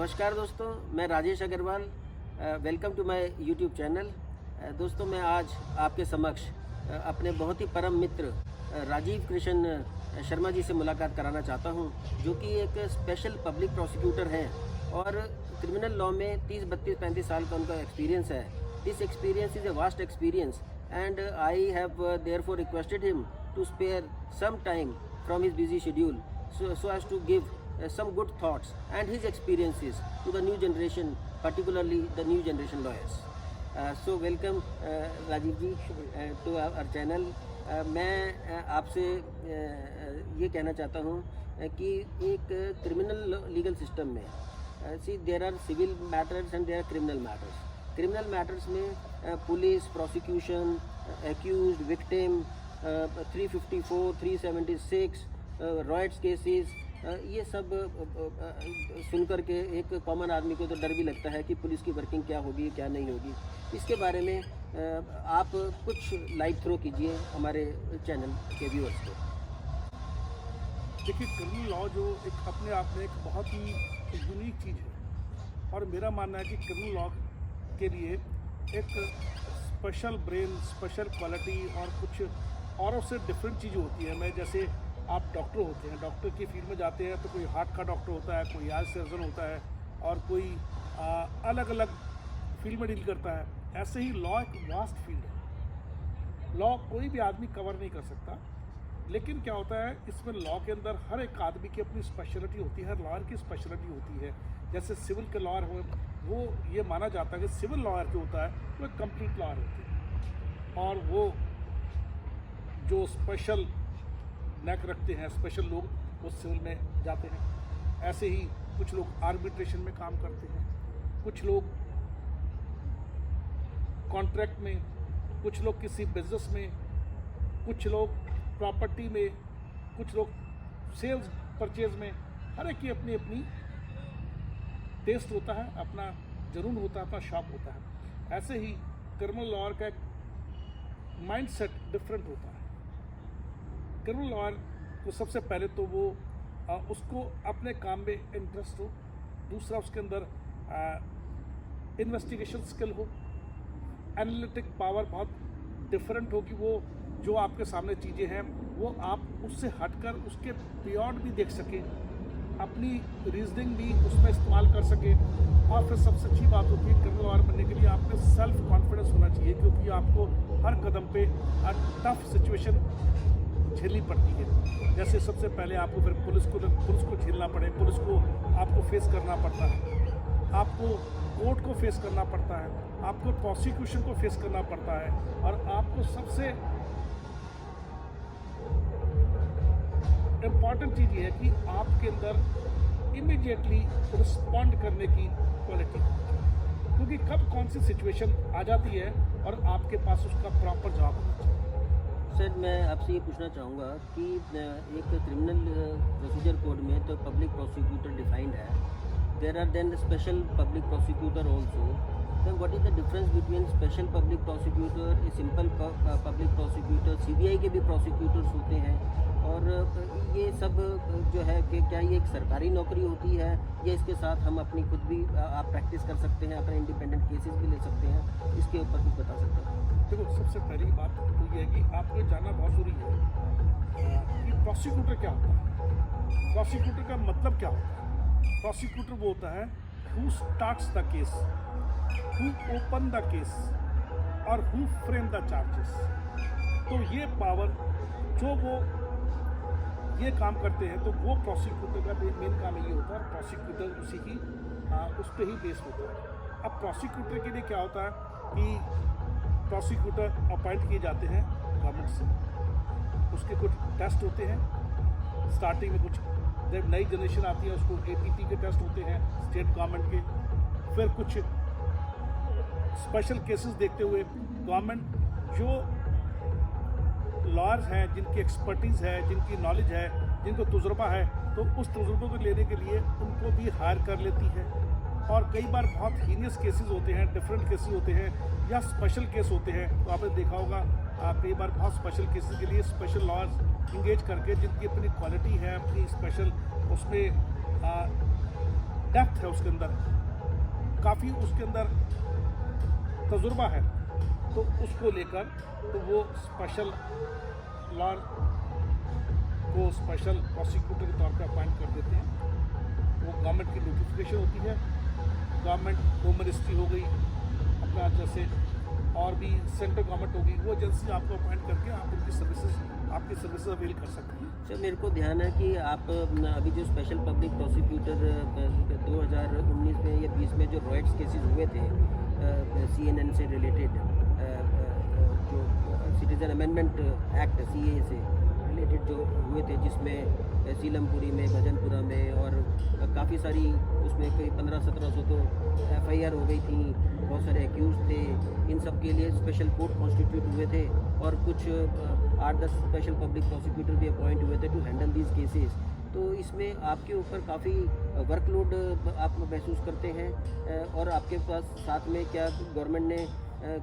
नमस्कार दोस्तों, मैं Rajesh Agrawal. Welcome to my YouTube channel. दोस्तों, मैं आज आपके समक्ष अपने बहुत ही परम मित्र राजीव कृष्ण शर्मा जी से मुलाकात कराना चाहता हूं, जो कि एक स्पेशल पब्लिक प्रोसिक्यूटर हैं और क्रिमिनल लॉ में 30, 32, 35 साल का उनका एक्सपीरियंस है। This experience is a vast experience and I have therefore requested him to spare some time from his busy schedule so as to give some good thoughts and his experiences to the new generation, particularly the new generation lawyers. So welcome Rajiv ji to our channel. मैं आपसे ये कहना चाहता हूँ कि एक criminal legal system में see there are civil matters and there are criminal matters. Criminal matters में police, prosecution, accused, victim, 354, 376, riots cases, ये सब सुनकर के एक कॉमन आदमी को तो डर भी लगता है कि पुलिस की वर्किंग क्या होगी, क्या नहीं होगी। इसके बारे में आप कुछ लाइव थ्रो कीजिए हमारे चैनल के व्यूअर्स को। देखिए, क्रिमिनल लॉ जो एक अपने आप में एक बहुत ही यूनिक चीज़ है और मेरा मानना है कि क्रिमिनल लॉ के लिए एक स्पेशल ब्रेन, स्पेशल क्वालिटी और कुछ औरों से डिफरेंट चीज़ें होती है। मैं जैसे आप डॉक्टर होते हैं, डॉक्टर की फील्ड में जाते हैं तो कोई हार्ट का डॉक्टर होता है, कोई आई सर्जन होता है और कोई अलग अलग फील्ड में डील करता है। ऐसे ही लॉ एक वास्ट फील्ड है। लॉ कोई भी आदमी कवर नहीं कर सकता, लेकिन क्या होता है इसमें लॉ के अंदर हर एक आदमी की अपनी स्पेशलिटी होती है, हर लॉयर की स्पेशलिटी होती है। जैसे सिविल के लॉयर हो, वो ये माना जाता है कि सिविल लॉयर जो होता है वो एक कंप्लीट लॉयर होती है और वो जो स्पेशल नेक रखते हैं, स्पेशल लोग वो सिविल में जाते हैं। ऐसे ही कुछ लोग आर्बिट्रेशन में काम करते हैं, कुछ लोग कॉन्ट्रैक्ट में, कुछ लोग किसी बिजनेस में, कुछ लोग प्रॉपर्टी में, कुछ लोग सेल्स परचेज में। हर एक की अपनी अपनी टेस्ट होता है, अपना जुनून होता है, अपना शौक होता है। ऐसे ही क्रिमिनल लॉयर का एक माइंडसेट डिफरेंट होता है। क्रिमिनल लॉयर को सबसे पहले तो वो उसको अपने काम में इंटरेस्ट हो, दूसरा उसके अंदर इन्वेस्टिगेशन स्किल हो, एनालिटिक पावर बहुत डिफरेंट हो कि वो जो आपके सामने चीज़ें हैं वो आप उससे हटकर उसके बियॉन्ड भी देख सकें, अपनी रीजनिंग भी उसमें इस्तेमाल कर सके। और फिर सबसे अच्छी बात होती है क्रिमिनल लॉयर बनने के लिए आप में सेल्फ कॉन्फिडेंस होना चाहिए, क्योंकि आपको हर कदम पे टफ सिचुएशन झेलनी पड़ती है। जैसे सबसे पहले आपको फिर पुलिस को झेलना पड़े, पुलिस को आपको फेस करना पड़ता है, आपको कोर्ट को फेस करना पड़ता है, आपको प्रोसिक्यूशन को फेस करना पड़ता है और आपको सबसे इम्पॉर्टेंट चीज़ ये है कि आपके अंदर इमीडिएटली रिस्पॉन्ड करने की क्वालिटी, क्योंकि कब कौन सी सिचुएशन आ जाती है और आपके पास उसका प्रॉपर जवाब होना चाहिए। सर, मैं आपसे ये पूछना चाहूँगा कि एक क्रिमिनल प्रोसीजर कोड में तो पब्लिक प्रोसिक्यूटर डिफाइंड है, there are then special public prosecutor also. Then what is the difference between special public prosecutor, simple public prosecutor? CBI के भी प्रोसिक्यूटर्स होते हैं और ये सब जो है कि क्या ये एक सरकारी नौकरी होती है या इसके साथ हम अपनी खुद भी आप प्रैक्टिस कर सकते हैं, अपने इंडिपेंडेंट केसेस भी ले सकते हैं? इसके ऊपर कुछ बता सकते हैं? देखो, सबसे पहली बात तो ये है कि आपको जानना बहुत ज़रूरी है कि प्रोसिक्यूटर क्या होता है। प्रोसिक्यूटर का मतलब क्या होता है? प्रोसिक्यूटर वो होता है who starts the case, who open the case और हु फ्रेम द चार्जेस। तो ये पावर जो वो ये काम करते हैं तो वो प्रोसिक्यूटर का मेन काम ये होता है और प्रोसिक्यूटर उसी की उस पर ही बेस होता है। अब प्रोसिक्यूटर के लिए क्या होता है कि प्रोसिक्यूटर अपॉइंट किए जाते हैं गवर्नमेंट से, उसके कुछ टेस्ट होते हैं। स्टार्टिंग में कुछ जब नई जनरेशन आती है उसको एपीटी के टेस्ट होते हैं स्टेट गवर्नमेंट के। फिर कुछ स्पेशल केसेस देखते हुए गवर्नमेंट जो लॉयर्स हैं, जिनकी एक्सपर्टीज़ है, जिनकी नॉलेज है, जिनको तजुर्बा है, तो उस तजुर्बे को लेने के लिए उनको भी हायर कर लेती है। और कई बार बहुत हीनियस केसेस होते हैं, डिफरेंट केसेस होते हैं या स्पेशल केस होते हैं, तो आपने देखा होगा कई बार बहुत स्पेशल केसेस के लिए स्पेशल लॉयर्स इंगेज करके जिनकी अपनी क्वालिटी है, अपनी स्पेशल उसमें डेप्थ है उसके अंदर, काफ़ी उसके अंदर तजुर्बा है, तो उसको लेकर तो वो स्पेशल लॉ को स्पेशल प्रोसिक्यूटर के तौर पे अपॉइंट कर देते हैं। वो गवर्नमेंट की नोटिफिकेशन होती है, गवर्नमेंट होम मिनिस्ट्री हो गई अपना, जैसे और भी सेंट्रल गवर्नमेंट होगी, वो एजेंसी आपको अपॉइंट करके आप उनकी आपकी सर्विसेज अवेल कर सकती हैं। सर मेरे को ध्यान है कि आप अभी जो स्पेशल पब्लिक प्रोसिक्यूटर 2019 में या 20 में जो रॉयट्स केसेस हुए थे CNN से रिलेटेड, जो सिटीजन अमेंडमेंट एक्ट CAA से रिलेटेड जो हुए थे, जिसमें सीलमपुरी में, भजनपुरा में और काफ़ी सारी उसमें कोई 1500-1700 तो FIR हो गई थी, बहुत सारे एक्यूज थे, इन सब के लिए स्पेशल कोर्ट कॉन्स्टिट्यूट हुए थे और कुछ 8-10 स्पेशल पब्लिक प्रोसिक्यूटर भी अपॉइंट हुए थे टू हैंडल दीज केसेस। तो इसमें आपके ऊपर काफ़ी वर्कलोड आप महसूस करते हैं और आपके पास साथ में क्या गवर्नमेंट ने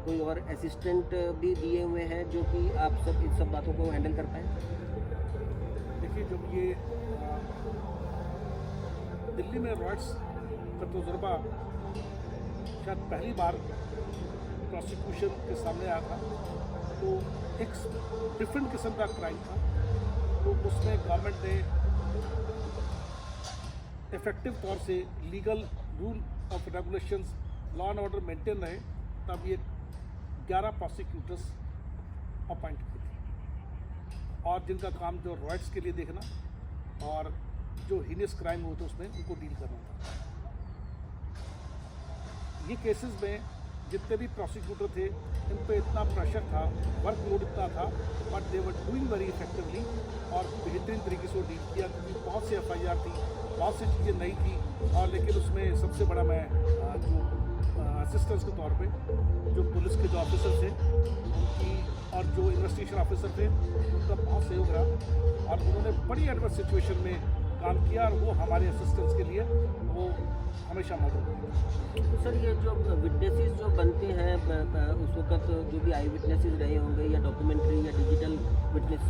कोई और असिस्टेंट भी दिए हुए हैं जो कि आप सब इन सब बातों को हैंडल कर पाएँ? देखिए, जब ये दिल्ली में रॉयट्स का तजुर्बा शायद पहली बार प्रोसिक्यूशन के सामने आया था, तो एक डिफरेंट किस्म का क्राइम था, तो उसमें गवर्नमेंट ने इफेक्टिव तौर से legal rule of regulations, law and order maintain रहे, तब ये 11 प्रोसिक्यूटर्स अपॉइंट किए थे और जिनका काम जो रॉयट्स के लिए देखना और जो हीनियस क्राइम होते उसमें उनको डील करना था। ये केसेस में जितने भी प्रोसिक्यूटर थे, इन पे इतना प्रेशर था, वर्कलोड इतना था, but they were doing very effectively और बेहतरीन तरीके से वो डील किया, क्योंकि बहुत सी FIR थी, बहुत सी चीज़ें नई थी, और लेकिन उसमें सबसे बड़ा मैं जो असिस्टेंट्स के तौर पे जो पुलिस के जो ऑफिसर थे उनकी और जो इन्वेस्टिगेशन ऑफिसर थे उनका बहुत सहयोग रहा और उन्होंने बड़ी एडवर्स सिचुएशन में काम किया और वो हमारे असिस्टेंट्स के लिए वो हमेशा मौजूद है। तो सर ये जो विटनेसेस जो बनते हैं उस वक्त जो भी आई विटनेसेस रहे होंगे या डॉक्यूमेंट्री या डिजिटल विटनेस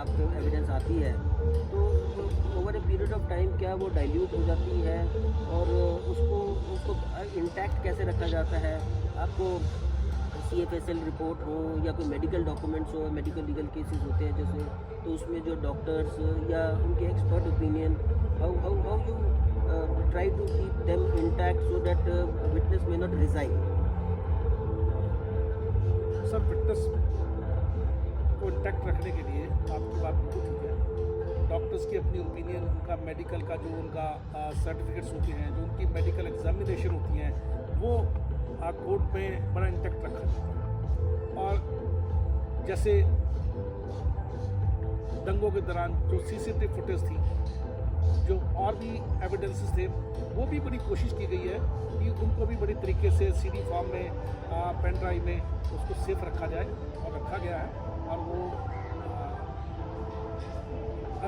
आपको एविडेंस आती है, तो over a period of time क्या वो डाइल्यूट हो जाती है और उसको इंटैक्ट कैसे रखा जाता है? आपको CFSL रिपोर्ट हो या कोई मेडिकल डॉक्यूमेंट्स हो, मेडिकल लीगल केसेस होते हैं जैसे, तो उसमें जो डॉक्टर्स या उनके expert opinion, how you try to keep them intact so that witness may not resign? Sir, witness को इंटैक्ट रखने के लिए आपकी बात बिल्कुल ठीक है। डॉक्टर्स की अपनी ओपिनियन, उनका मेडिकल का जो उनका सर्टिफिकेट्स होते हैं, जो उनकी मेडिकल एग्जामिनेशन होती हैं, वो कोर्ट में बड़ा इंटैक्ट रखा जाता है। और जैसे दंगों के दौरान जो CCTV फुटेज थी, जो और भी एविडेंसेस थे, वो भी बड़ी कोशिश की गई है कि उनको भी बड़ी तरीके से CD फॉर्म में, पेन ड्राइव में उसको सेफ रखा जाए और रखा गया है और वो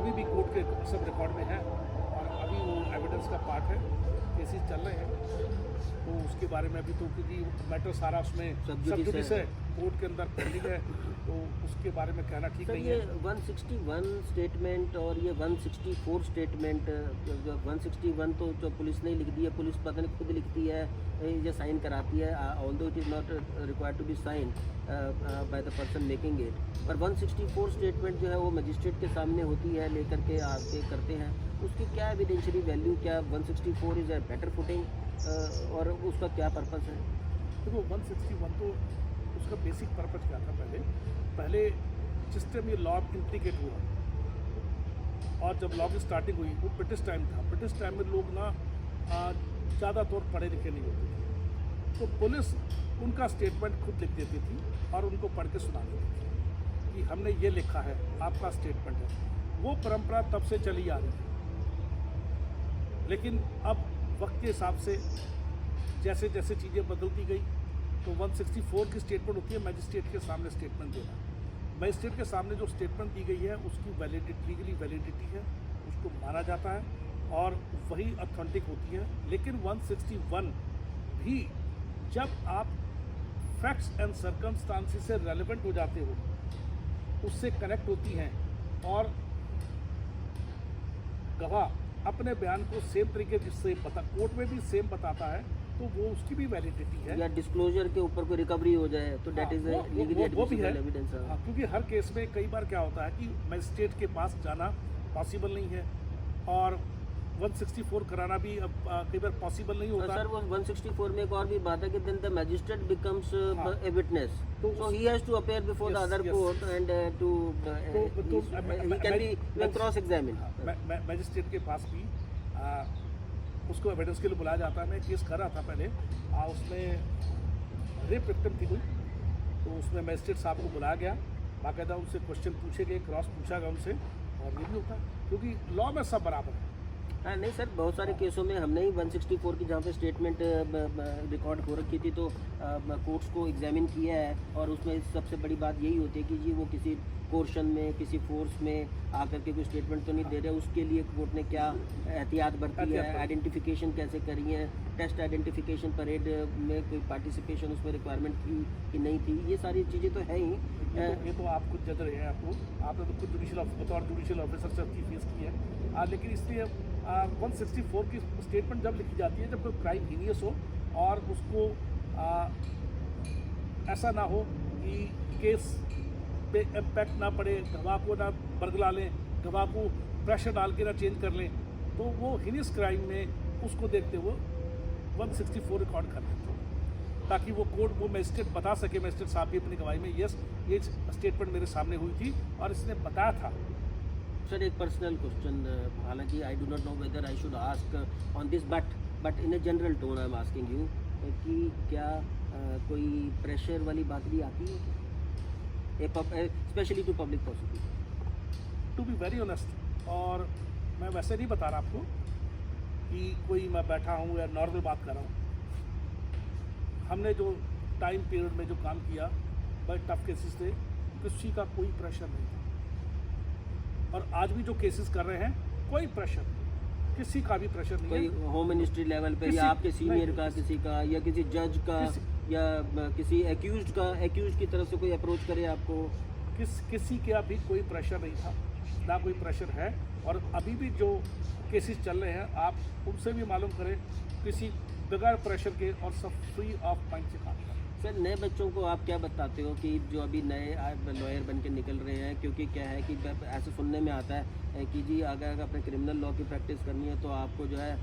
अभी भी कोर्ट के सब रिकॉर्ड में है और अभी वो एविडेंस का पार्ट है, केसेस चल रहे हैं। तो उसके बारे में अभी तो क्योंकि मैटर सारा उसमें सब जुडिस है, कोर्ट के अंदर पेंडिंग है, तो उसके बारे में कहना ठीक नहीं है। 161 स्टेटमेंट और ये 164 स्टेटमेंट, 161 तो जो पुलिस ने लिख दी है, पुलिस पता नहीं खुद लिखती है या साइन कराती है, although it is not required to be sign by the person making it, पर 164 स्टेटमेंट जो है वो मजिस्ट्रेट के सामने होती है, लेकर के आके करते हैं, उसकी क्या एविडेंशियरी वैल्यू, क्या 164 इज़ अ बेटर फुटिंग और उसका क्या पर्पस है? देखो, 161 तो उसका बेसिक पर्पस क्या था? पहले जिस टाइम ये लॉ इम्प्लीकेट हुआ और जब लॉ की स्टार्टिंग हुई वो ब्रिटिश टाइम था। ब्रिटिश टाइम में लोग ना ज़्यादा तौर पढ़े लिखे नहीं होते थे, तो पुलिस उनका स्टेटमेंट खुद लिख देती थी और उनको पढ़ के सुना देती थी कि हमने ये लिखा है, आपका स्टेटमेंट है। वो परंपरा तब से चली आ रही है, लेकिन अब वक्त के हिसाब से जैसे जैसे चीज़ें बदलती गई, तो 164 की स्टेटमेंट होती है मैजिस्ट्रेट के सामने स्टेटमेंट देना। मैजिस्ट्रेट के सामने जो स्टेटमेंट दी गई है उसकी वैलिडिटी, लीगली वैलिडिटी है, उसको माना जाता है और वही ऑथेंटिक होती है। लेकिन 161 भी जब आप फैक्ट्स एंड सर्कमस्टांसेस से रेलेवेंट हो जाते हो, उससे कनेक्ट होती हैं और गवाह अपने बयान को सेम तरीके जिससे कोर्ट में भी सेम बताता है तो वो उसकी भी वैलिडिटी है। या डिस्क्लोजर के ऊपर कोई रिकवरी हो जाए तो डेट इज वो भी है। एविडेंस। हाँ, क्योंकि हर केस में कई बार क्या होता है कि मजिस्ट्रेट के पास जाना पॉसिबल नहीं है और 164 कराना भी अब कई बार पॉसिबल नहीं होता। सर वो 164 में एक और भी बात है कि then the magistrate becomes a witness, तो so he has to appear before the other court and to he can be cross examine. Magistrate के पास भी उसको एविडेंस के लिए बुलाया जाता है। मैं केस कर रहा था पहले, उसमें रेप विक्टिम थी कोई, तो उसमें मैजिस्ट्रेट साहब को बुलाया गया, बाकायदा उनसे क्वेश्चन पूछे गए, क्रॉस पूछा गया उनसे, और ये भी होता है क्योंकि लॉ में सब बराबर है। हाँ नहीं सर, बहुत सारे केसों में हमने ही 164 की जहाँ पे स्टेटमेंट रिकॉर्ड हो रखी थी तो कोर्ट्स को एग्जामिन किया है, और उसमें सबसे बड़ी बात यही होती है कि जी वो किसी पोर्शन में किसी फोर्स में आकर के कोई स्टेटमेंट तो नहीं दे रहे, उसके लिए कोर्ट ने क्या एहतियात बरती है, आइडेंटिफिकेशन कैसे करी है, टेस्ट आइडेंटिफिकेशन परेड में कोई पार्टिसिपेशन उसमें रिक्वायरमेंट थी कि नहीं थी, ये सारी चीज़ें तो है ही। ये तो आप खुद जज रहे हैं, आपने तो खुद जुडिशियल ऑफिसर से आपकी फेस की है, लेकिन इसलिए 164 की स्टेटमेंट जब लिखी जाती है जब कोई क्राइम हीनियस हो और उसको ऐसा ना हो कि केस पे इम्पैक्ट ना पड़े, गवाह को ना बरगला लें, गवाह को प्रेशर डाल के ना चेंज कर लें, तो वो हीनियस क्राइम में उसको देखते हुए 164 रिकॉर्ड कर लेते हैं ताकि वो कोर्ट वो मैजिस्ट्रेट बता सके, मैजिस्ट्रेट साहब भी अपनी गवाही में यस ये स्टेटमेंट मेरे सामने हुई थी और इसने बताया था। सर एक पर्सनल क्वेश्चन, हालांकि I do not know whether I should ask on this but in a general tone I am asking you कि क्या कोई प्रेशर वाली बात भी आती है specially to public prosecutor? To be very honest, और मैं वैसे नहीं बता रहा आपको कि कोई मैं बैठा हूँ या नॉर्मल बात कर रहा हूँ। हमने जो टाइम पीरियड में जो काम किया बड़े टफ केसेस थे, किसी का कोई प्रेशर नहीं था, और आज भी जो केसेस कर रहे हैं कोई प्रेशर, किसी का भी प्रेशर नहीं कोई है। होम मिनिस्ट्री लेवल पे या आपके सीनियर का किसी का या किसी जज का या किसी एक्यूज्ड की तरफ से कोई अप्रोच करे आपको? किसी का भी कोई प्रेशर नहीं था, ना कोई प्रेशर है, और अभी भी जो केसेस चल रहे हैं आप उनसे भी मालूम करें, किसी बगैर प्रेशर के और सब फ्री ऑफ माइंड से काम करें। सर नए बच्चों को आप क्या बताते हो कि जो अभी नए लॉयर बन के निकल रहे हैं, क्योंकि क्या है कि ऐसे सुनने में आता है कि जी अगर अपने क्रिमिनल लॉ की प्रैक्टिस करनी है तो आपको जो है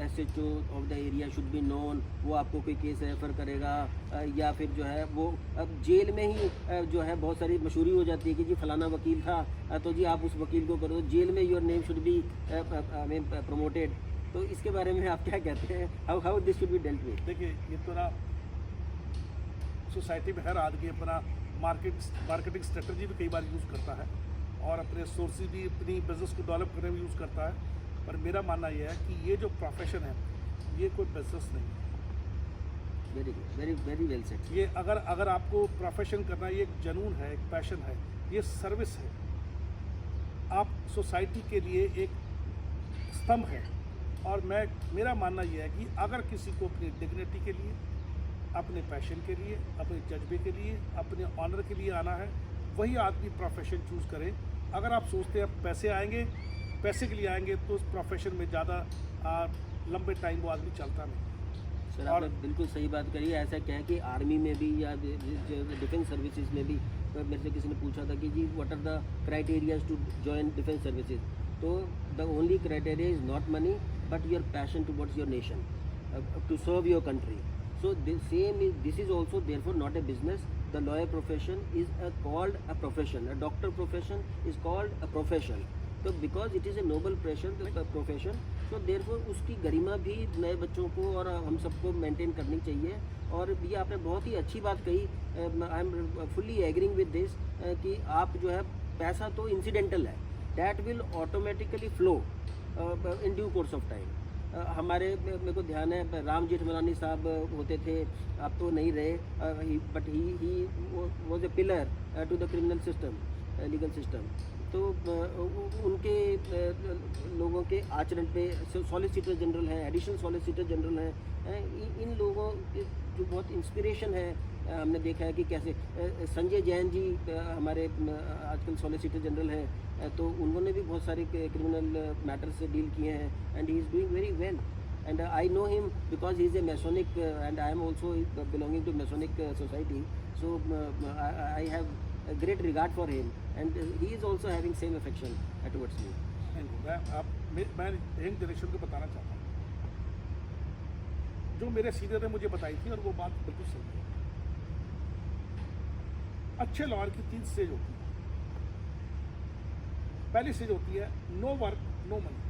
SHO of the area should be known, वो आपको कोई केस रेफर करेगा, या फिर जो है वो अब जेल में ही जो है बहुत सारी मशहूरी हो जाती है कि जी फलाना वकील था तो जी आप उस वकील को करो, जेल में your name should be promoted. तो इसके बारे में आप क्या कहते हैं, how this should be dealt with? देखिए ये तो ना सोसाइटी में हर आदमी अपना मार्केटिंग स्ट्रेटजी भी कई बार यूज़ करता है और अपने सोर्सेज भी अपनी बिजनेस को डेवलप करने में यूज़ करता है, पर मेरा मानना यह है कि ये जो प्रोफेशन है ये कोई बिजनेस नहीं है। Very very very well said. ये अगर आपको प्रोफेशन करना, ये एक जुनून है, एक पैशन है, ये सर्विस है, आप सोसाइटी के लिए एक स्तंभ है। और मेरा मानना यह है कि अगर किसी को अपनी डिग्निटी के लिए, अपने पैशन के लिए, अपने जज्बे के लिए, अपने ऑनर के लिए आना है, वही आदमी प्रोफेशन चूज़ करे। अगर आप सोचते हैं पैसे आएंगे, पैसे के लिए आएंगे, तो उस प्रोफेशन में ज़्यादा लंबे टाइम वो आदमी चलता नहीं। सर आपने बिल्कुल सही बात करी है। ऐसा क्या है कि आर्मी में भी या डिफेंस सर्विसेज में भी मेरे से किसी ने पूछा था कि जी what are the criterias to join defence services, तो the only criteria is not money but your passion towards your nation, to serve your country. So this is also therefore not a business. The lawyer profession is called a profession. A doctor profession is called a profession. So because it is a noble profession, so therefore उसकी गरिमा भी नए बच्चों को और हम सबको maintain करनी चाहिए। और ये आपने बहुत ही अच्छी बात कही, I am fully agreeing with this कि आप जो है पैसा तो इंसिडेंटल है, that will automatically flow in due course of time. हमारे मेरे को ध्यान है राम जेठमलानी साहब होते थे, अब तो नहीं रहे, but he was a pillar to the criminal system, legal system. तो उनके लोगों के आचरण पे सॉलिसिटर जनरल हैं, एडिशनल सॉलिसिटर जनरल हैं, इन लोगों जो बहुत इंस्पिरेशन है। हमने देखा है कि कैसे संजय जैन जी हमारे आजकल सॉलिसिटर जनरल हैं, तो उन्होंने भी बहुत सारे क्रिमिनल मैटर से डील किए हैं and he is doing very well and I know him because he is a masonic and I am also belonging to masonic society so I have great regard for him and he is also having same affection towards me. मैं young generation को बताना चाहता हूँ, जो मेरे senior ने मुझे बताई थी और वो बात बिल्कुल सही है। अच्छे लॉयर की 3 स्टेज होती है। पहली स्टेज होती है नो वर्क नो मनी।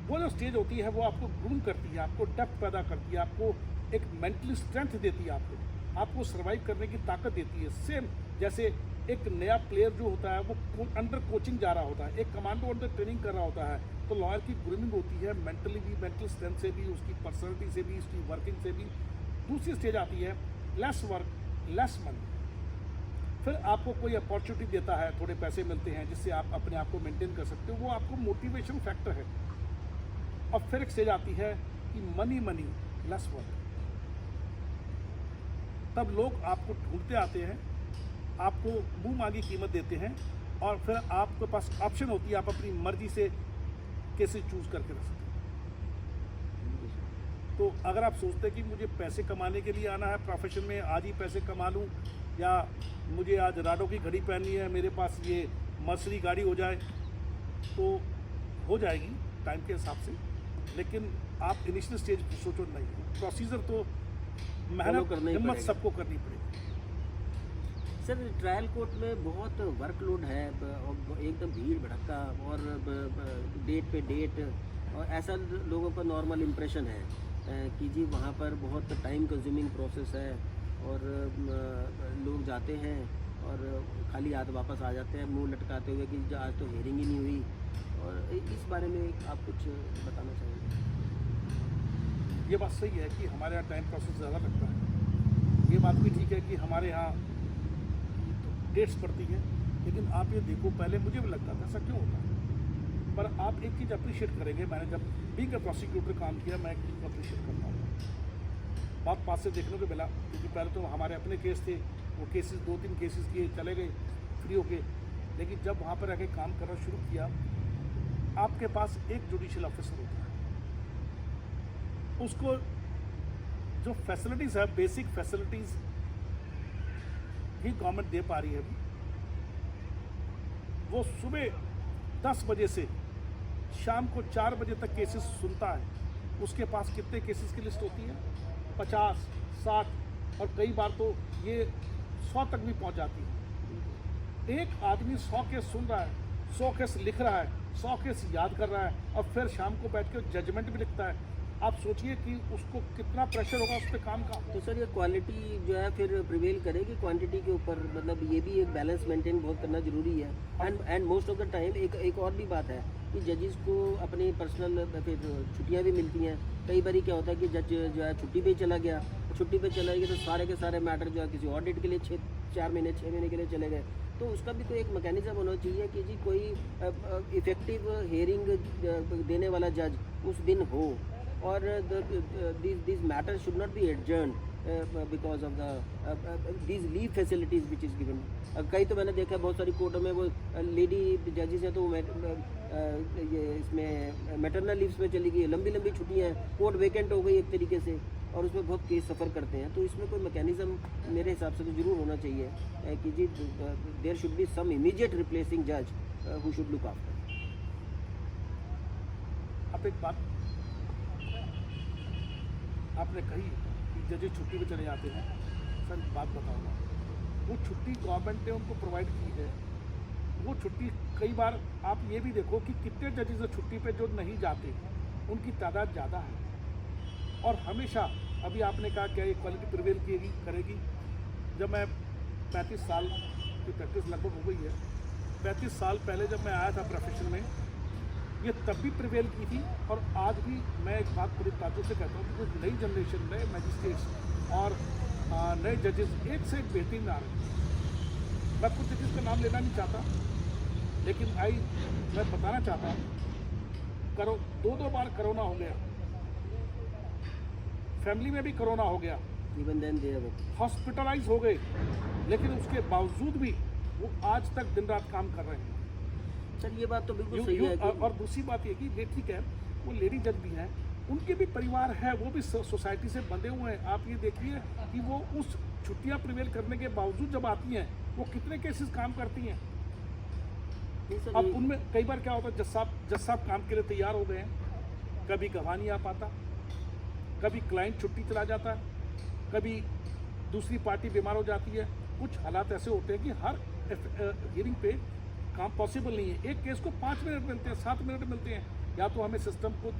वो जो स्टेज होती है वो आपको ग्रूम करती है, आपको डेप्थ पैदा करती है, आपको एक मेंटली स्ट्रेंथ देती है, आपको सर्वाइव करने की ताकत देती है। सेम जैसे एक नया प्लेयर जो होता है वो अंडर कोचिंग जा रहा होता है, एक कमांडो अंडर ट्रेनिंग कर रहा होता है, तो लॉयर की ग्रूमिंग होती है मेंटली भी, मेंटल स्ट्रेंथ से भी, उसकी पर्सनैलिटी से भी, उसकी वर्किंग से भी। दूसरी स्टेज आती है लेस वर्क लेस मनी। फिर आपको कोई अपॉर्चुनिटी देता है, थोड़े पैसे मिलते हैं जिससे आप अपने आप को मेंटेन कर सकते हो, वो आपको मोटिवेशन फैक्टर है। और फिर एक स्टेज आती है कि मनी मनी लेस वर्क। तब लोग आपको ढूंढते आते हैं, आपको मुंह मांगी कीमत देते हैं और फिर आपके पास ऑप्शन होती है, आप अपनी मर्जी से केसेस चूज करके रख सकते हैं। तो अगर आप सोचते हैं कि मुझे पैसे कमाने के लिए आना है प्रोफेशन में, आज ही पैसे कमा लूँ, या मुझे आज राडो की घड़ी पहननी है, मेरे पास ये मर्सिडीज गाड़ी हो जाए, तो हो जाएगी टाइम के हिसाब से। लेकिन आप इनिशियल स्टेज सोचो नहीं, प्रोसीजर तो मेहनत हिम्मत सबको करनी पड़ेगी। सर ट्रायल कोर्ट में बहुत वर्कलोड है, एकदम भीड़ भड़का और डेट पे डेट, और ऐसा लोगों का नॉर्मल इम्प्रेशन है कि जी वहाँ पर बहुत टाइम कंज्यूमिंग प्रोसेस है और लोग जाते हैं और खाली हाथ वापस आ जाते हैं मुंह लटकाते हुए कि आज तो हियरिंग ही नहीं हुई। और इस बारे में आप कुछ बताना चाहेंगे? ये बात सही है कि हमारे यहाँ टाइम प्रोसेस ज़्यादा लगता है। ये बात भी ठीक है कि हमारे यहाँ डेट्स पड़ती हैं, लेकिन आप ये देखो, पहले मुझे भी लगता था ऐसा क्यों होता है, पर आप एक चीज़ अप्रिशिएट करेंगे, मैंने जब बीइंग अ प्रोसिक्यूटर काम किया, मैं एक चीज़ को अप्रिशिएट करता हूँ। बात पास से देखने को मिला, क्योंकि पहले तो हमारे अपने केस थे, वो केसेस 2-3 केसेस किए चले गए फ्री होके, लेकिन जब वहाँ पर आके काम करना शुरू किया, आपके पास एक जुडिशियल ऑफिसर होता है, उसको जो फैसिलिटीज़ है, बेसिक फैसिलिटीज़ ही गवर्नमेंट दे पा रही है अभी। वो सुबह 10 बजे से शाम को 4 बजे तक केसेस सुनता है। उसके पास कितने केसेस की लिस्ट होती है? 50, 60 और कई बार तो ये 100 तक भी पहुंच जाती है। एक आदमी 100 केस सुन रहा है, 100 केस लिख रहा है, 100 केस याद कर रहा है और फिर शाम को बैठ के जजमेंट भी लिखता है। आप सोचिए कि उसको कितना प्रेशर होगा उस पर काम का। तो सर ये क्वालिटी जो है फिर प्रिवेल करेगी क्वांटिटी के ऊपर, मतलब ये भी एक बैलेंस मेंटेन बहुत करना जरूरी है। And most of the time एक और भी बात है कि जजेस को अपनी पर्सनल फिर छुट्टियां भी मिलती हैं। कई बार क्या होता है कि जज जो है छुट्टी पे चला गया तो सारे के सारे मैटर जो है किसी और डेट के लिए 4 महीने 6 महीने के लिए चले गए। तो उसका भी कोई एक मैकेनिज्म होना चाहिए कि जी कोई इफेक्टिव हियरिंग देने वाला जज उस दिन हो, और these matters should not be adjourned because of the these leave facilities which is given. कई तो मैंने देखा बहुत सारी कोर्टों में वो लेडी जजेस हैं तो ये इसमें मैटरनल लीव्स में चली गई, लंबी लंबी छुट्टियाँ हैं, कोर्ट वेकेंट हो गई एक तरीके से, और उसमें बहुत केस सफ़र करते हैं। तो इसमें कोई मैकेनिज्म मेरे हिसाब से तो ज़रूर होना चाहिए कि जी there should be some immediate replacing जज हु शुड लुक आफ्टर। आप एक बात आपने कही कि जजेस छुट्टी पे चले जाते हैं। सर बात बताऊंगा, वो छुट्टी गवर्नमेंट ने उनको प्रोवाइड की है। वो छुट्टी कई बार आप ये भी देखो कि कितने जजेस छुट्टी पे जो नहीं जाते उनकी तादाद ज़्यादा है। और हमेशा अभी आपने कहा क्या ये क्वालिटी प्रिवेल करेगी। जब मैं 35 साल की प्रैक्टिस लगभग हो गई है, 35 साल पहले जब मैं आया था प्रोफेशन में, ये तब भी प्रिवेल की थी। और आज भी मैं एक बात पूरी ताजुब से कहता हूँ कि कुछ नई जनरेशन, नए मैजिस्ट्रेट्स और नए जजेस एक से एक बेहतरीन आ रहे हैं। मैं कुछ जजेस का नाम लेना नहीं चाहता, लेकिन मैं बताना चाहता हूँ, 2 बार कोरोना हो गया, फैमिली में भी कोरोना हो गया, इवन देन दे हॉस्पिटलाइज हो गए, लेकिन उसके बावजूद भी वो आज तक दिन रात काम कर रहे हैं। सर ये बात तो बिल्कुल सही है कि और दूसरी बात ये कि ये ठीक है, वो लेडी जज भी हैं, उनके भी परिवार है, वो भी सोसाइटी से बंधे हुए हैं। आप ये देखिए कि वो उस छुट्टियां प्रिवेल करने के बावजूद जब आती हैं, वो कितने केसेस काम करती हैं। नहीं सर, अब उनमें कई बार क्या होता है, जज साहब काम के लिए तैयार हो गए हैं, कभी गवाह नहीं आ पाता, कभी क्लाइंट छुट्टी चला जाता है, कभी दूसरी पार्टी बीमार हो जाती है। कुछ हालात ऐसे होते हैं कि हर हियरिंग पे काम पॉसिबल नहीं है। एक केस को 5 मिनट मिलते हैं, 7 मिनट मिलते हैं। या तो हमें सिस्टम को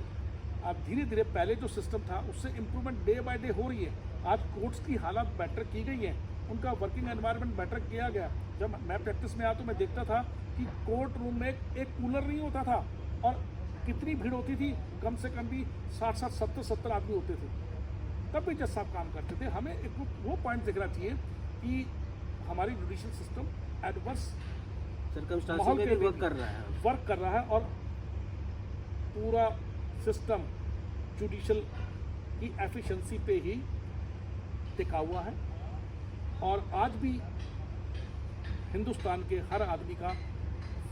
अब धीरे धीरे, पहले जो सिस्टम था उससे इम्प्रूवमेंट डे बाय डे हो रही है। आज कोर्ट्स की हालत बेटर की गई है, उनका वर्किंग एनवायरनमेंट बेटर किया गया। जब मैं प्रैक्टिस में आया तो मैं देखता था कि कोर्ट रूम में एक कूलर नहीं होता था, और कितनी भीड़ होती थी, कम से कम भी 60-60, 70-70 आदमी होते थे, तब भी जज साहब काम करते थे। हमें एक वो पॉइंट देखना चाहिए कि हमारी जुडिशियल सिस्टम एडवर्स सर्कमस्टांसेस में भी वर्क कर रहा है और पूरा सिस्टम जुडिशियल की एफिशिएंसी पे ही टिका हुआ है। और आज भी हिंदुस्तान के हर आदमी का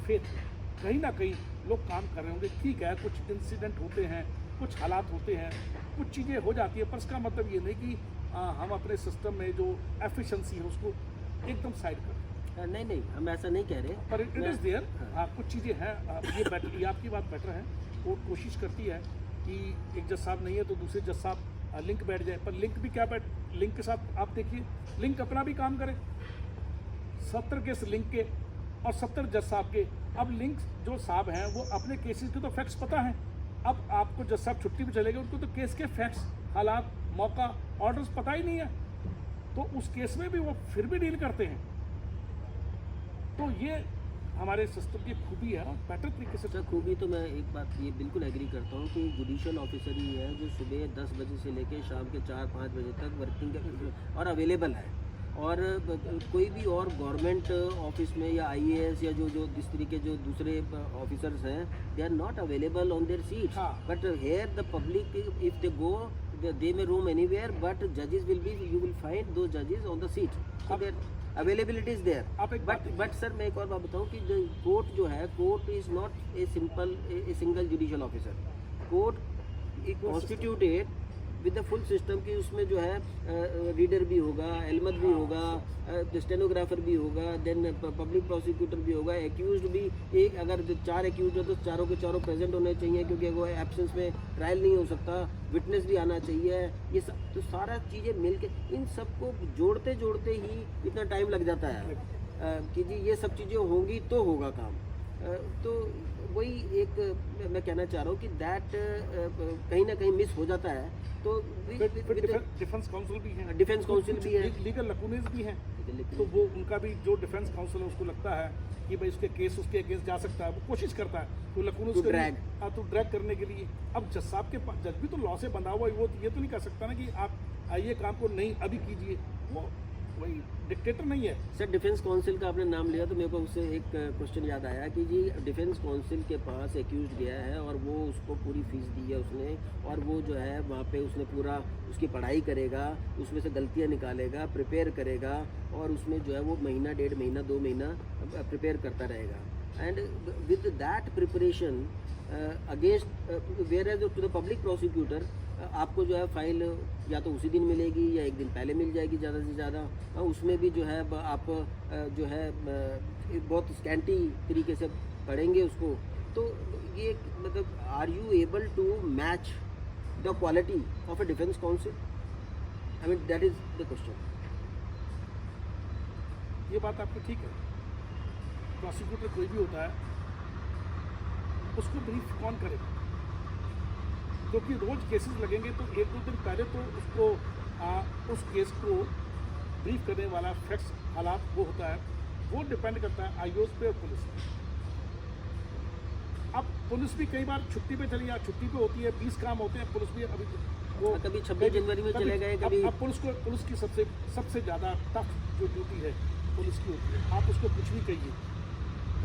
फेथ है, कहीं ना कहीं लोग काम कर रहे होंगे। ठीक है, कुछ इंसिडेंट होते हैं, कुछ हालात होते हैं, कुछ चीज़ें हो जाती है, पर इसका मतलब ये नहीं कि हम अपने सिस्टम में जो एफिशिएंसी है उसको एकदम साइड करें। नहीं, हम ऐसा नहीं कह रहे, पर इट इज़ देयर। हाँ, कुछ चीज़ें हैं, ये बेटर, ये आपकी बात बेटर है। कोर्ट कोशिश करती है कि एक जज साहब नहीं है तो दूसरे जज साहब लिंक बैठ जाए, पर लिंक भी क्या बैठ, लिंक के साथ आप देखिए, लिंक अपना भी काम करे। 70 केस लिंक के और 70 जज साहब के। अब लिंक जो साहब हैं वो अपने केसेस के तो फैक्ट्स पता हैं। अब आपको जज साहब छुट्टी पे चले गए, उनको तो केस के फैक्ट्स, हालात, मौका, ऑर्डर्स पता ही नहीं है, तो उस केस में भी वो फिर भी डील करते हैं। तो ये हमारे सिस्टम की खूबी है और बेटर तरीके से। सर खूबी तो मैं एक बात ये बिल्कुल एग्री करता हूँ कि जुडिशियल ऑफिसर ही है जो सुबह 10 बजे से लेकर शाम के 4-5 बजे तक वर्किंग और अवेलेबल है। और कोई भी और गवर्नमेंट ऑफिस में या आईएएस या जो इस तरीके जो दूसरे ऑफिसर्स हैं, they are not available on their seats, but here the public if they go they may roam anywhere, but judges will be, you will find those judges on the seat, so their availability is there. But sir मैं एक और बात बताऊँ कि जो court जो है, court is not a single judicial officer. Court एक constituted with the full system की, उसमें जो है रीडर भी होगा, एलमद भी होगा, स्टेनोग्राफर भी होगा, देन पब्लिक प्रोसिक्यूटर भी होगा, एक्यूज्ड भी। एक अगर 4 एक्यूज्ड हो तो चारों के चारों प्रेजेंट होने चाहिए, क्योंकि वो एब्सेंस में ट्रायल नहीं हो सकता, विटनेस भी आना चाहिए। ये सब तो सारा चीज़ें मिल के, इन सबको जोड़ते जोड़ते ही इतना टाइम लग जाता है कि जी ये सब चीज़ें होंगी तो होगा काम। तो वही एक मैं कहना चाह रहा हूँ कि दैट कहीं ना कहीं मिस हो जाता है। तो डिफेंस काउंसिल भी है, लीगल लकूनेस भी हैं, तो वो उनका भी जो डिफेंस काउंसिल है उसको लगता है कि भाई उसके केस उसके अगेंस्ट जा सकता है, वो कोशिश करता है तो लकूनेस को ड्रैग करने के लिए। अब जज साहब के पास, जज भी तो लॉ से बंधा हुआ है, वो ये तो नहीं कर सकता ना कि आप ये काम को नहीं अभी कीजिए, वो वही डिक्टेटर नहीं है। सर डिफेंस काउंसिल का आपने नाम लिया तो मेरे को उससे एक क्वेश्चन याद आया कि जी डिफेंस काउंसिल के पास एक्यूज्ड गया है और वो उसको पूरी फीस दी है उसने, और वो जो है वहाँ पे उसने पूरा उसकी पढ़ाई करेगा, उसमें से गलतियाँ निकालेगा, प्रिपेयर करेगा, और उसमें जो है वो महीना, 1.5 महीना, 2 महीना प्रिपेयर करता रहेगा। And with that preparation against where as to the public prosecutor, आपको जो है फाइल या तो उसी दिन मिलेगी या एक दिन पहले मिल जाएगी ज़्यादा से ज़्यादा। उसमें भी जो है आप जो है बहुत स्कैंटी तरीके से पढ़ेंगे उसको। तो ये मतलब are you able to match the quality of a defence counsel? I mean that is the question. ये बात आपकी ठीक है, प्रोसिक्यूटर कोई भी होता है उसको ब्रीफ कौन करेगा, क्योंकि रोज़ केसेस लगेंगे तो 1-2 दिन पहले तो उसको उस केस को ब्रीफ करने वाला फैक्ट्स, हालात वो होता है, वो डिपेंड करता है आईओएस पे और पुलिस पे। अब पुलिस भी कई बार छुट्टी पे चली, या छुट्टी पे होती है, 20 काम होते हैं, पुलिस भी अभी वो कभी 26 जनवरी में चले गए, कभी अब पुलिस की सबसे ज़्यादा टफ जो ड्यूटी है पुलिस की होती है। आप उसको कुछ भी कहिए,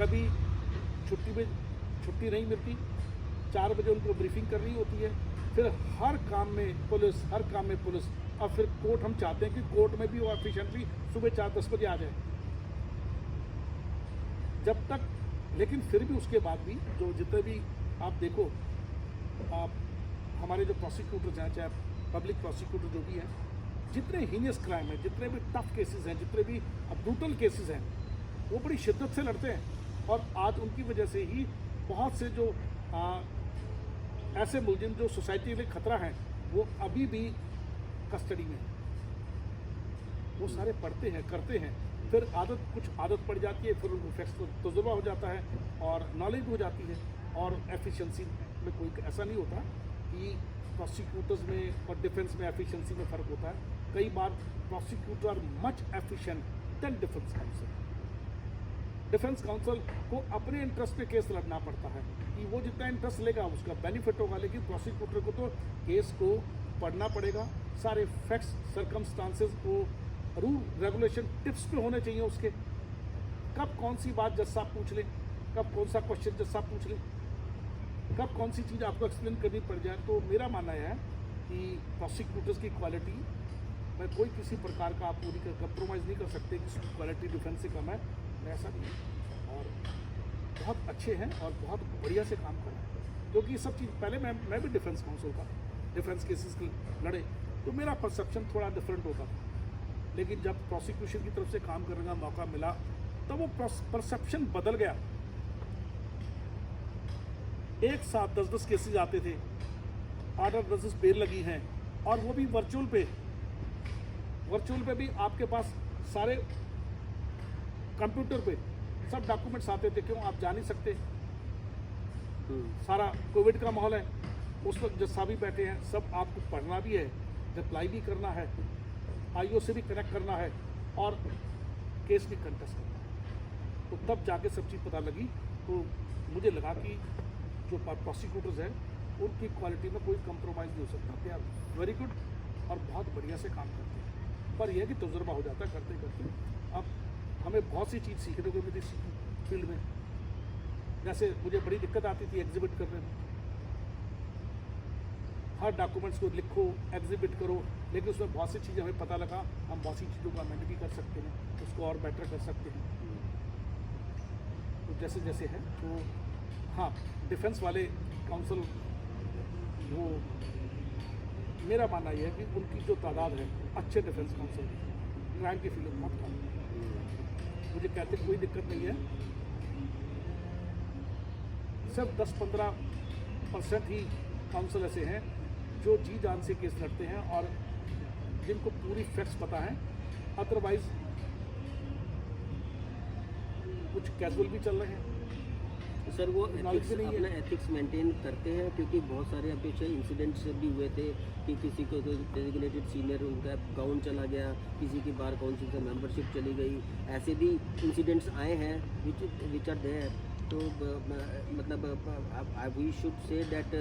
कभी छुट्टी नहीं मिलती, 4 बजे उनको ब्रीफिंग करनी होती है, फिर हर काम में पुलिस, और फिर कोर्ट हम चाहते हैं कि कोर्ट में भी वो एफिशिएंटली सुबह 4-10 बजे आ जाए। जब तक, लेकिन फिर भी उसके बाद भी जो जितने भी आप देखो, आप हमारे जो प्रोसिक्यूटर्स हैं, चाहे पब्लिक प्रोसिक्यूटर जो भी हैं, जितने हीनियस क्राइम हैं, जितने भी टफ केसेस हैं, जितने भी ब्रूटल केसेस हैं, वो बड़ी शिद्दत से लड़ते हैं। और आज उनकी वजह से ही बहुत से जो ऐसे मुलजिम जो सोसाइटी के लिए खतरा हैं, वो अभी भी कस्टडी में हैं। वो सारे पढ़ते हैं, करते हैं, फिर कुछ आदत पड़ जाती है, फिर उनको फैक्स तजुर्बा हो जाता है और नॉलेज भी हो जाती है। और एफिशिएंसी में कोई ऐसा नहीं होता कि प्रोसिक्यूटर्स में और डिफेंस में एफिशिएंसी में फ़र्क होता है। कई बार prosecutor are much efficient than defence counsel. Defence counsel को अपने इंटरेस्ट पे केस लड़ना पड़ता है कि वो जितना इंटरेस्ट लेगा उसका बेनिफिट होगा, लेकिन प्रोसिक्यूटर को तो केस को पढ़ना पड़ेगा, सारे फैक्ट्स सर्कमस्टांसेस को, रूल रेगुलेशन टिप्स पे होने चाहिए उसके, कब कौन सी बात जज साहब पूछ लें, कब कौन सा क्वेश्चन जज साहब पूछ लें, कब कौन सी चीज़ आपको एक्सप्लेन करनी पड़ जाए। तो मेरा मानना है कि प्रोसिक्यूटर्स की क्वालिटी में कोई किसी प्रकार का आप पूरी कंप्रोमाइज़ नहीं कर सकते, किसी की क्वालिटी डिफेंस से कम है, ऐसा नहीं है। और बहुत अच्छे हैं और बहुत बढ़िया से काम कर रहे हैं, क्योंकि ये सब चीज़ पहले मैं भी डिफेंस काउंसिल का डिफेंस केसेस लड़े, तो मेरा परसेप्शन थोड़ा डिफरेंट होता था। लेकिन जब प्रोसिक्यूशन की तरफ से काम करने का मौका मिला, तो वो परसेप्शन बदल गया। एक साथ 10-10 केसेस आते थे, 8-8 10 बेल लगी हैं, और वो भी वर्चुअल पे भी आपके पास सारे कंप्यूटर पे सब डॉक्यूमेंट्स आते थे। क्यों? आप जा नहीं सकते, सारा कोविड का माहौल है, उस वक्त जज साहब भी बैठे हैं, सब आपको पढ़ना भी है, रिप्लाई भी करना है, आईओ से भी कनेक्ट करना है और केस भी कंटेस्ट करना है। तो तब जाके सब चीज़ पता लगी। तो मुझे लगा कि जो प्रोसिक्यूटर्स हैं उनकी क्वालिटी में कोई कंप्रोमाइज़ नहीं हो सकता। दे आर वेरी गुड और बहुत बढ़िया से काम करते हैं, पर यह है कि तजुर्बा हो जाता है करते करते। अब हमें बहुत सी चीज़ सीखने को मिलती फील्ड में। जैसे मुझे बड़ी दिक्कत आती थी एग्जिबिट करने में, हर डॉक्यूमेंट्स को लिखो, एग्जिबिट करो, लेकिन उसमें बहुत सी चीज़ें हमें पता लगा, हम बहुत सी चीज़ों को अमेंड भी कर सकते हैं, उसको और बेटर कर सकते हैं। तो जैसे जैसे है, तो हाँ, डिफेंस वाले काउंसिल, वो मेरा मानना यह है कि उनकी जो तादाद है अच्छे डिफेंस काउंसिल क्राइम की फील्ड में बहुत कम है। मुझे कहते कोई दिक्कत नहीं है, सिर्फ 10-15% ही काउंसिल ऐसे हैं जो जी जान से केस लड़ते हैं और जिनको पूरी फैक्ट्स पता है। अदरवाइज कुछ कैजुअल भी चल रहे हैं। तो सर वो Knowledge भी नहीं है। अपना एथिक्स मेंटेन करते हैं, क्योंकि बहुत सारे अपेक्षा इंसिडेंट्स भी हुए थे कि किसी को तो डेजिग्नेटेड सीनियर उनका गाउन चला गया, किसी की बार काउंसिल से मेंबरशिप चली गई, ऐसे भी इंसिडेंट्स आए हैं विच आर देयर। तो मतलब we should say that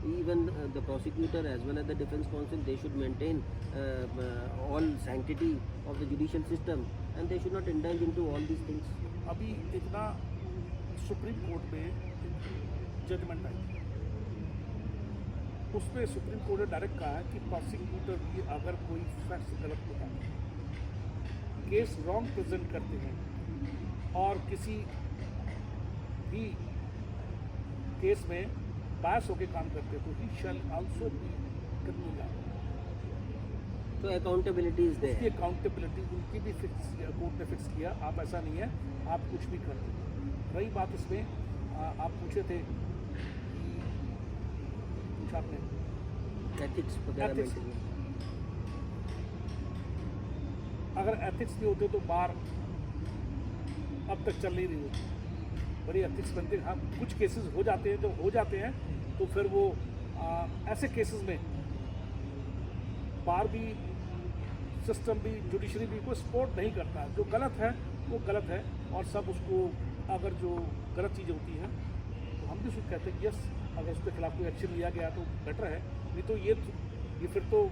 even the prosecutor as well as the defence counsel they should maintain all sanctity of the judicial system and they should not indulge into all these things. अभी इतना supreme court में judgement आई, उसमें supreme court ने direct कहा है कि prosecutor की अगर कोई फैक्ट्स गलत होता है, केस रॉन्ग प्रेजेंट करते हैं और किसी भी केस में बायस होकर काम करते हैं, तो ही शैल आल्सो बी क्रिमिनल। तो अकाउंटेबिलिटी इज उसकी देयर। अकाउंटेबिलिटी उनकी भी फिक्स, कोर्ट ने फिक्स किया। आप ऐसा नहीं है आप कुछ भी कर दो। रही बात इसमें आप पूछे थे कि पूछा आपने एथिक्स वगैरह Ethics। मेंटेन। अगर एथिक्स नहीं होते तो बार अब तक चल नहीं रही होती। बड़ी एथिक्स बनते हैं। हाँ, कुछ केसेस हो जाते हैं, जो हो जाते हैं तो फिर वो ऐसे केसेस में बार भी, सिस्टम भी, जुडिशरी भी कोई सपोर्ट नहीं करता। जो गलत है वो गलत है और सब उसको, अगर जो गलत चीज़ें होती हैं तो हम भी उसको कहते हैं कि यस, अगर उसके खिलाफ कोई एक्शन लिया गया तो बेटर है, नहीं तो ये फिर तो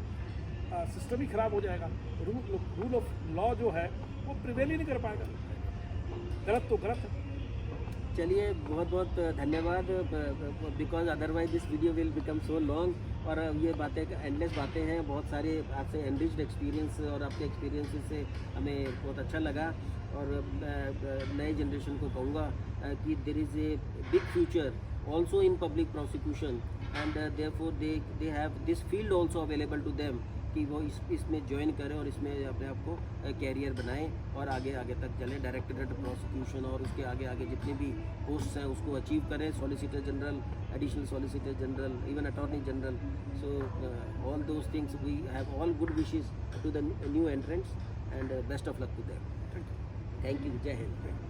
सिस्टम ही ख़राब हो जाएगा। रूल ऑफ लॉ जो है वो प्रिवेल ही नहीं कर पाएगा। गलत तो गलत है। चलिए, बहुत बहुत धन्यवाद, because otherwise this video will become so long और ये बातें एंडलेस बातें हैं, बहुत सारे आपसे एनरिच्ड एक्सपीरियंस और आपके एक्सपीरियंसेस से हमें बहुत अच्छा लगा। और नए जनरेशन को कहूँगा कि there is a big future also in public prosecution and therefore they have this field also available to them कि वो इसमें ज्वाइन करें और इसमें अपने आप को कैरियर बनाएं और आगे तक चलें। डायरेक्टरेट प्रोसिक्यूशन और उसके आगे जितनी भी पोस्ट्स हैं उसको अचीव करें, solicitor general, additional solicitor general, even attorney general. So all those things we have all good wishes to the new entrants and best of luck to them. Thank you. Jai Hind.